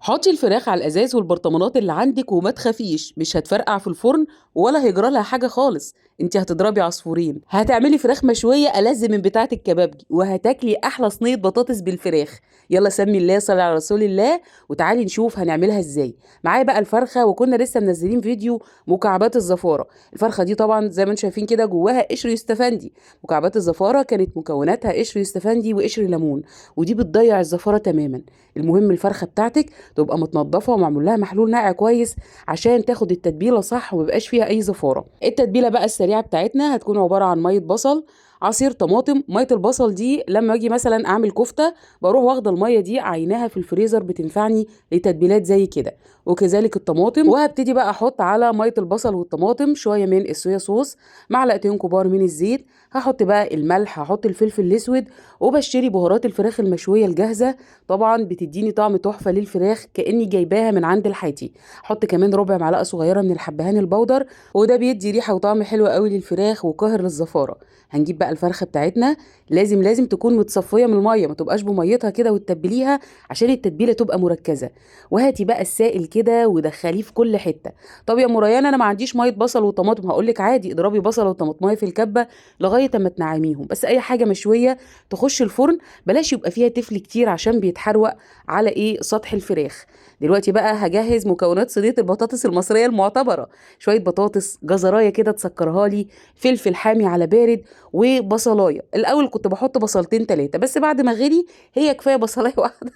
حطي الفراخ على الازاز والبرطمانات اللي عندك وما تخافيش، مش هتفرقع في الفرن ولا هيجرى لها حاجه خالص. انت هتضربي عصفورين، هتعملي فراخ مشويه ألذ من بتاعه الكبابجي، وهتاكلي احلى صينيه بطاطس بالفراخ. يلا سمي الله، صلي على رسول الله، وتعالي نشوف هنعملها ازاي. معايا بقى الفرخه، وكنا لسه منزلين فيديو مكعبات الزفاره. الفرخه دي طبعا زي ما انتم شايفين كده جواها قشر يستفندي. مكعبات الزفاره كانت مكوناتها قشر يستفندي وقشر ليمون، ودي بتضيع الزفاره تماما. المهم الفرخه بتاعتك تبقى متنضفه ومعمول لها محلول نقع كويس عشان تاخد التتبيله صح وميبقاش فيها اي زفاره. التتبيله بقى السريعه بتاعتنا هتكون عباره عن ميه بصل، عصير طماطم. ميه البصل دي لما اجي مثلا اعمل كفته بروح واخده الميه دي عيناها في الفريزر، بتنفعني لتتبيلات زي كده. وكذلك الطماطم، وهبتدي بقى احط على ميه البصل والطماطم شويه من الصويا صوص، معلقتين كبار من الزيت، هحط بقى الملح، هحط الفلفل الاسود، وبشتري بهارات الفراخ المشويه الجاهزه. طبعا بتديني طعم تحفه للفراخ كاني جايباها من عند الحيتي. احط كمان ربع معلقه صغيره من الحبهان البودر، وده بيدي ريحه وطعم حلو قوي للفراخ وقاهر للزفاره. هنجيب بقى الفرخه بتاعتنا، لازم تكون متصفيه من الميه، ما تبقاش بميتها كده وتتبليها عشان التتبيله تبقى مركزه. وهاتي بقى السائل كده ودخليه في كل حته. طب يا مريان انا ما عنديش ميه بصل وطماطم، هقول لك عادي، اضربي بصل وطماطمايه في الكبه لغايه اما تنعميهم. بس اي حاجه مشويه تخش الفرن بلاش يبقى فيها تفل كتير عشان بيتحروق على سطح الفراخ. دلوقتي بقى هجهز مكونات صينيه البطاطس المصريه المعتبره. شويه بطاطس، جزرايه كده تسكرها لي، فلفل حامي على بارد، وبصلايه. الاول كنت بحط بصلتين ثلاثه، بس بعد ما غلي هي كفايه بصلايه واحده.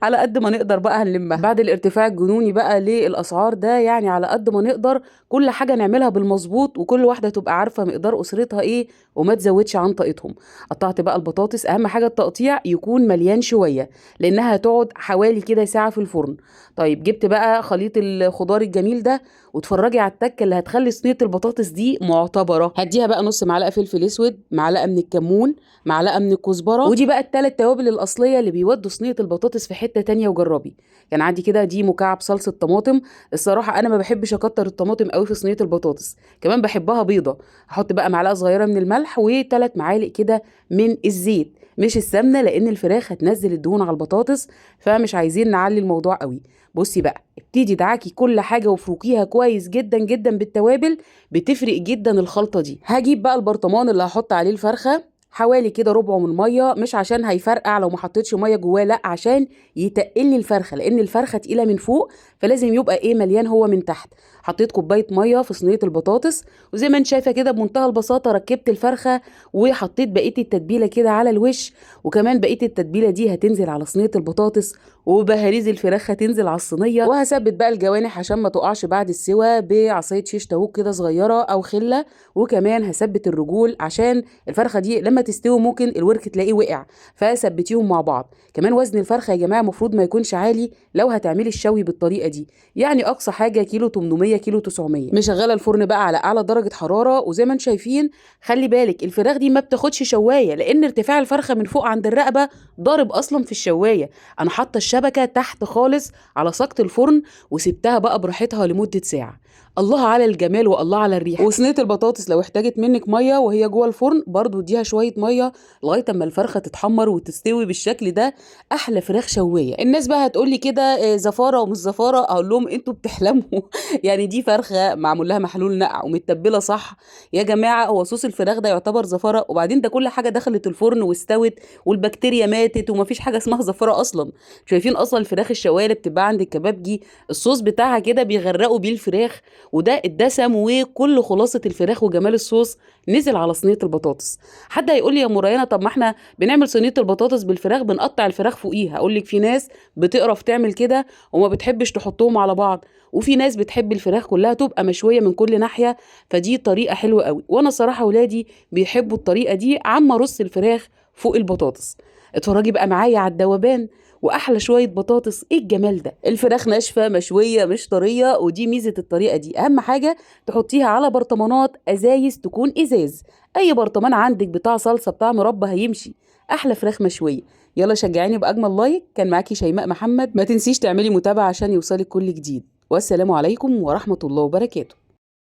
على قد ما نقدر بقى هنلمها بعد الارتفاع الجنوني بقى للاسعار ده. يعني على قد ما نقدر كل حاجه نعملها بالمظبوط، وكل واحده تبقى عارفه مقدار اسرتها ايه وما تزودش عن طاقتهم. قطعت بقى البطاطس، اهم حاجه التقطيع يكون مليان شويه لانها هتقعد حوالي كده ساعه في الفرن. طيب جبت بقى خليط الخضار الجميل ده، واتفرجي على التكه اللي هتخلي صينيه البطاطس دي معتبره. هديها بقى نص معلقه فلفل اسود، معلقه من الكمون، معلقه من الكزبره، ودي بقى الثلاث توابل الاصليه اللي بيودوا صينيه البطاطس في حته تانية. وجربي. كان عندي كده دي مكعب صلصه طماطم. الصراحه انا ما بحبش اكتر الطماطم قوي في صينيه البطاطس، كمان بحبها بيضه. هحط بقى معلقه صغيره من الملح وثلاث معالق كده من الزيت، مش السمنه، لان الفراخ هتنزل الدهون على البطاطس، فمش عايزين نعلي الموضوع قوي. بصي بقى، ابتدي دعاكي كل حاجه وفروكيها كويس جدا جدا بالتوابل، بتفرق جدا الخلطه دي. هجيب بقى البرطمان اللي هحط عليه الفرخه، حوالي كده ربعه من ميه، مش عشان هيفرقع لو ما حطيتش ميه جواه، لا، عشان يتقل لي الفرخه، لان الفرخه تقيله من فوق، فلازم يبقى مليان هو من تحت. حطيت كوبايه ميه في صينيه البطاطس، وزي ما انت شايفه كده بمنتهى البساطه ركبت الفرخه، وحطيت بقيه التتبيله كده على الوش، وكمان بقيه التتبيله دي هتنزل على صينيه البطاطس، وبهاريز الفراخ هتنزل على الصينيه. وهثبت بقى الجوانح عشان ما تقعش بعد السوا بعصايه شيش تاووك كده صغيره او خله. وكمان هثبت الرجول عشان الفرخه دي لما تستوي ممكن الورك تلاقيه وقع، فثبتيهم مع بعض. كمان وزن الفرخه يا جماعه المفروض ما يكونش عالي لو هتعملي الشوي بالطريقه دي، يعني اقصى حاجه كيلو 800 كيلو 900. مشغله الفرن بقى على اعلى درجه حراره، وزي ما انتم شايفين خلي بالك الفراخ دي ما بتاخدش شوايه، لان ارتفاع الفرخه من فوق عند الرقبه ضارب اصلا في الشوايه. انا حاطه الشبكه تحت خالص على سقط الفرن، وسبتها بقى براحتها لمده ساعه. الله على الجمال والله على الريحه. وصينيه البطاطس لو احتاجت منك ميه وهي جوه الفرن برضو اديها شويه ميه لغايه اما الفرخه تتحمر وتستوي بالشكل ده. احلى فراخ شويه. الناس بقى هتقول لي كده زفاره ومش زفاره، اقول لهم انتوا بتحلموا. يعني دي فرخه معمول لها محلول نقع ومتبله صح يا جماعه، هو صوص الفراخ ده يعتبر زفاره؟ وبعدين ده كل حاجه دخلت الفرن واستوت والبكتيريا ماتت ومفيش حاجه اسمها زفاره اصلا. شايفين اصلا الفراخ الشوايه اللي بتتباع عند الكبابجي الصوص بتاعها كده بيغرقوا بيه الفراخ، وده الدسم وكل خلاصه الفراخ وجمال الصوص نزل على صينيه البطاطس. حد هيقول لي يا مريانه طب ما احنا بنعمل صينيه البطاطس بالفراخ بنقطع الفراخ فوقيها. اقول لك في ناس بتقرف تعمل كده وما بتحبش تحطهم على بعض، وفي ناس بتحب الفراخ كلها تبقى مشويه من كل ناحيه، فدي طريقه حلوه قوي. وانا صراحه ولادي بيحبوا الطريقه دي عما رص الفراخ فوق البطاطس. اتفرجي بقى معايا على الدوبان واحلى شويه بطاطس. ايه الجمال ده! الفراخ ناشفه مشويه مش طريه، ودي ميزه الطريقه دي. اهم حاجه تحطيها على برطمانات ازايز تكون ازاز، اي برطمان عندك بتاع صلصه بتاع مربى هيمشي. احلى فراخ مشويه. يلا شجعيني باجمل لايك. كان معاكي شيماء محمد، ما تنسيش تعملي متابعه عشان يوصلك كل جديد. والسلام عليكم ورحمه الله وبركاته.